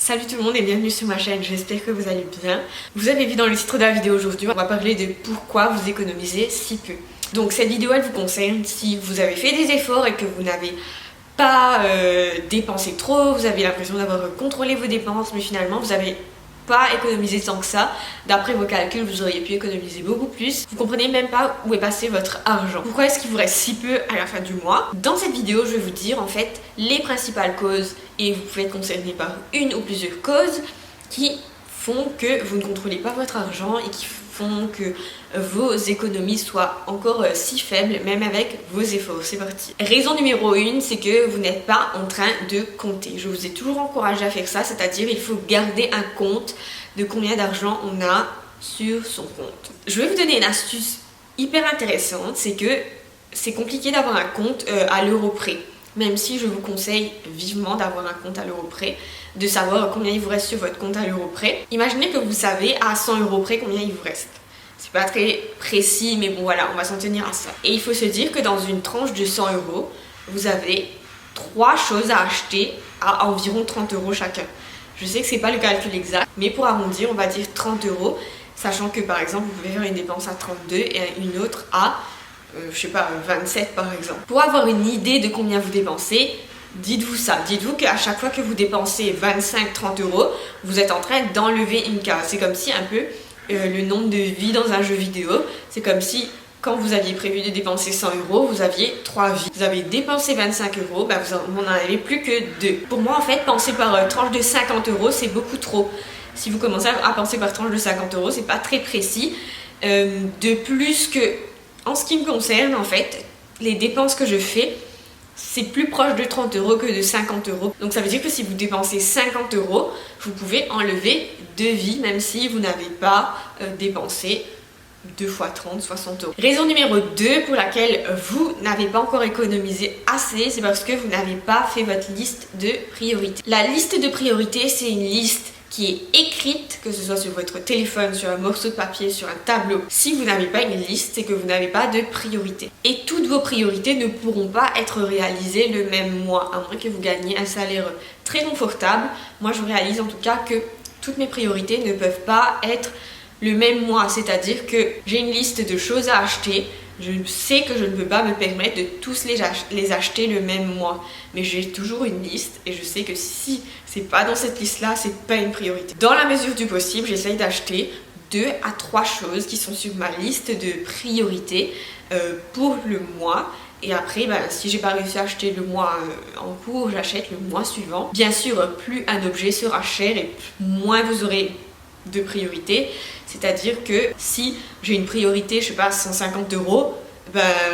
Salut tout le monde et bienvenue sur ma chaîne, j'espère que vous allez bien. Vous avez vu dans le titre de la vidéo aujourd'hui, on va parler de pourquoi vous économisez si peu. Donc cette vidéo elle vous concerne si vous avez fait des efforts et que vous n'avez pas dépensé trop, vous avez l'impression d'avoir contrôlé vos dépenses mais finalement vous avez pas économisé tant que ça. D'après vos calculs vous auriez pu économiser beaucoup plus. Vous comprenez même pas où est passé votre argent. Pourquoi est-ce qu'il vous reste si peu à la fin du mois? Dans cette vidéo je vais vous dire en fait les principales causes, et vous pouvez être concerné par une ou plusieurs causes qui font que vous ne contrôlez pas votre argent et qui font que vos économies soient encore si faibles même avec vos efforts. C'est parti. Raison numéro 1, c'est que vous n'êtes pas en train de compter. Je vous ai toujours encouragé à faire ça, c'est-à-dire il faut garder un compte de combien d'argent on a sur son compte. Je vais vous donner une astuce hyper intéressante, c'est que c'est compliqué d'avoir un compte à l'euro près. Même si je vous conseille vivement d'avoir un compte à l'euro près, de savoir combien il vous reste sur votre compte à l'euro près. Imaginez que vous savez à 100 € près combien il vous reste. C'est pas très précis, mais bon voilà, on va s'en tenir à ça. Et il faut se dire que dans une tranche de 100 €, vous avez 3 choses à acheter à environ 30 € chacun. Je sais que c'est pas le calcul exact, mais pour arrondir, on va dire 30 €, sachant que par exemple, vous pouvez faire une dépense à 32 et une autre à je sais pas, 27 par exemple. Pour avoir une idée de combien vous dépensez, dites-vous ça. Dites-vous qu'à chaque fois que vous dépensez 25-30 €, vous êtes en train d'enlever une case. C'est comme si un peu le nombre de vies dans un jeu vidéo, c'est comme si quand vous aviez prévu de dépenser 100 €, vous aviez 3 vies. Vous avez dépensé 25 €, bah vous n'en avez plus que 2. Pour moi en fait, penser par tranche de 50 €, c'est beaucoup trop. Si vous commencez à penser par tranche de 50 €, c'est pas très précis. De plus que en ce qui me concerne, en fait, les dépenses que je fais, c'est plus proche de 30 € que de 50 €. Donc ça veut dire que si vous dépensez 50 €, vous pouvez enlever 2 vies, même si vous n'avez pas dépensé 2 fois 30, 60 €. Raison numéro 2 pour laquelle vous n'avez pas encore économisé assez, c'est parce que vous n'avez pas fait votre liste de priorités. La liste de priorités, c'est une liste qui est écrite, que ce soit sur votre téléphone, sur un morceau de papier, sur un tableau. Si vous n'avez pas une liste, c'est que vous n'avez pas de priorité. Et toutes vos priorités ne pourront pas être réalisées le même mois, à moins que vous gagniez un salaire très confortable. Moi, je réalise en tout cas que toutes mes priorités ne peuvent pas être le même mois, c'est-à-dire que j'ai une liste de choses à acheter. Je sais que je ne peux pas me permettre de tous les acheter le même mois, mais j'ai toujours une liste et je sais que si c'est pas dans cette liste-là, c'est pas une priorité. Dans la mesure du possible, j'essaye d'acheter 2 à 3 choses qui sont sur ma liste de priorités pour le mois. Et après, si j'ai pas réussi à acheter le mois en cours, j'achète le mois suivant. Bien sûr, plus un objet sera cher et moins vous aurez de priorité, c'est-à-dire que si j'ai une priorité, je sais pas, 150 €,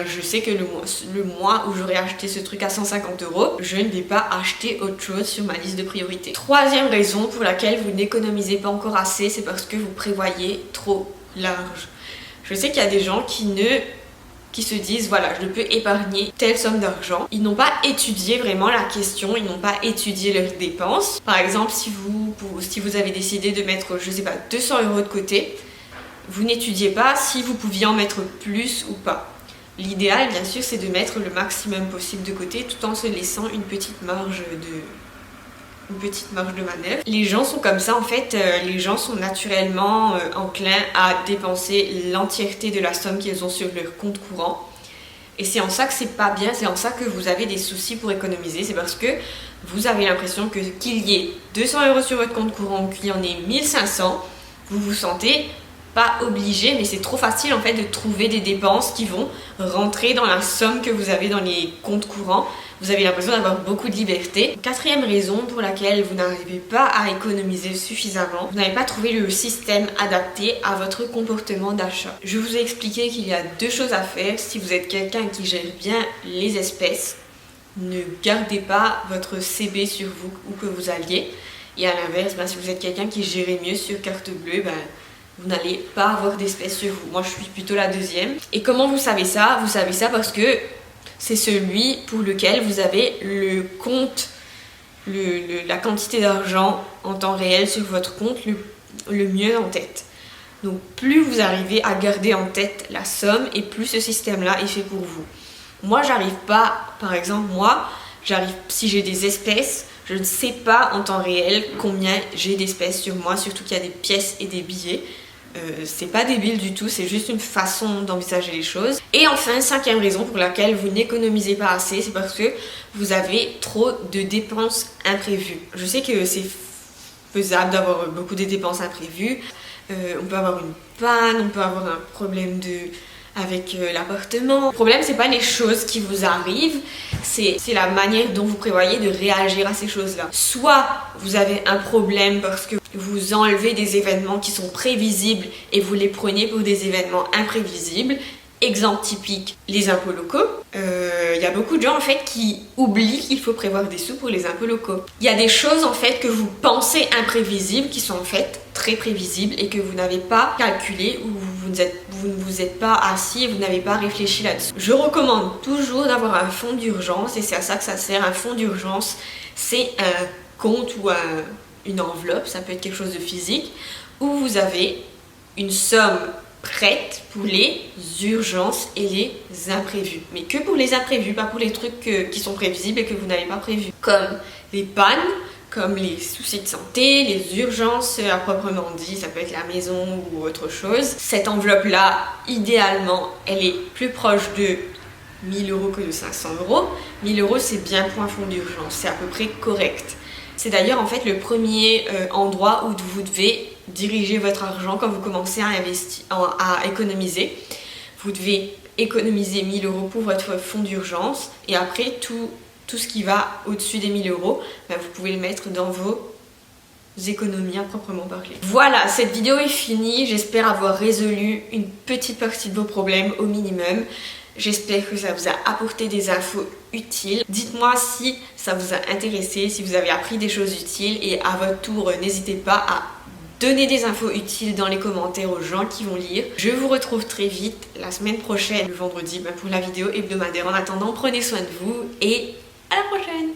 je sais que le mois où j'aurai acheté ce truc à 150 €, je ne vais pas acheter autre chose sur ma liste de priorités. Troisième raison pour laquelle vous n'économisez pas encore assez, c'est parce que vous prévoyez trop large. Je sais qu'il y a des gens qui se disent voilà, je peux épargner telle somme d'argent. Ils n'ont pas étudié vraiment la question, ils n'ont pas étudié leurs dépenses. Par exemple, si vous avez décidé de mettre, je sais pas, 200 € de côté, vous n'étudiez pas si vous pouviez en mettre plus ou pas. L'idéal, bien sûr, c'est de mettre le maximum possible de côté tout en se laissant une petite marge de manœuvre. Les gens sont comme ça en fait, les gens sont naturellement enclins à dépenser l'entièreté de la somme qu'ils ont sur leur compte courant. Et c'est en ça que c'est pas bien, c'est en ça que vous avez des soucis pour économiser, c'est parce que vous avez l'impression que qu'il y ait 200 € sur votre compte courant ou qu'il y en ait 1500, vous vous sentez pas obligé, mais c'est trop facile en fait de trouver des dépenses qui vont rentrer dans la somme que vous avez dans les comptes courants. Vous avez l'impression d'avoir beaucoup de liberté. Quatrième raison pour laquelle vous n'arrivez pas à économiser suffisamment, vous n'avez pas trouvé le système adapté à votre comportement d'achat. Je vous ai expliqué qu'il y a 2 choses à faire. Si vous êtes quelqu'un qui gère bien les espèces, ne gardez pas votre CB sur vous où que vous alliez. Et à l'inverse, si vous êtes quelqu'un qui gère mieux sur carte bleue, vous n'allez pas avoir d'espèces sur vous. Moi, je suis plutôt la deuxième. Et comment vous savez ça? Vous savez ça parce que c'est celui pour lequel vous avez le compte, la quantité d'argent en temps réel sur votre compte le mieux en tête. Donc plus vous arrivez à garder en tête la somme et plus ce système-là est fait pour vous. Moi, j'arrive pas, par exemple, si j'ai des espèces, Je ne sais pas en temps réel combien j'ai d'espèces sur moi, surtout qu'il y a des pièces et des billets. C'est pas débile du tout, c'est juste une façon d'envisager les choses. Et enfin, 5e raison pour laquelle vous n'économisez pas assez, c'est parce que vous avez trop de dépenses imprévues. Je sais que c'est faisable d'avoir beaucoup de dépenses imprévues. On peut avoir une panne, on peut avoir un problème avec l'appartement. Le problème, c'est pas les choses qui vous arrivent, c'est la manière dont vous prévoyez de réagir à ces choses-là. Soit vous avez un problème parce que vous enlevez des événements qui sont prévisibles et vous les prenez pour des événements imprévisibles. Exemple typique, les impôts locaux. Il y a beaucoup de gens en fait qui oublient qu'il faut prévoir des sous pour les impôts locaux. Il y a des choses en fait que vous pensez imprévisibles qui sont en fait très prévisibles et que vous n'avez pas calculé ou vous ne vous êtes pas assis et vous n'avez pas réfléchi là-dessus. Je recommande toujours d'avoir un fonds d'urgence et c'est à ça que ça sert. Un fonds d'urgence, c'est un compte ou une enveloppe, ça peut être quelque chose de physique, où vous avez une somme prête pour les urgences et les imprévus. Mais que pour les imprévus, pas pour les trucs qui sont prévisibles et que vous n'avez pas prévus. Comme les pannes, comme les soucis de santé, les urgences à proprement dit, ça peut être la maison ou autre chose. Cette enveloppe-là, idéalement, elle est plus proche de 1000 € que de 500 €. 1000 €, c'est bien pour un fonds d'urgence, c'est à peu près correct. C'est d'ailleurs en fait le premier endroit où vous devez diriger votre argent quand vous commencez à économiser. Vous devez économiser 1000 € pour votre fonds d'urgence et après tout ce qui va au-dessus des 1000 €, vous pouvez le mettre dans vos économies à proprement parler. Voilà, cette vidéo est finie. J'espère avoir résolu une petite partie de vos problèmes au minimum. J'espère que ça vous a apporté des infos utiles. Dites-moi si ça vous a intéressé, si vous avez appris des choses utiles et à votre tour, n'hésitez pas à donner des infos utiles dans les commentaires aux gens qui vont lire. Je vous retrouve très vite la semaine prochaine, le vendredi, pour la vidéo hebdomadaire. En attendant, prenez soin de vous et à la prochaine!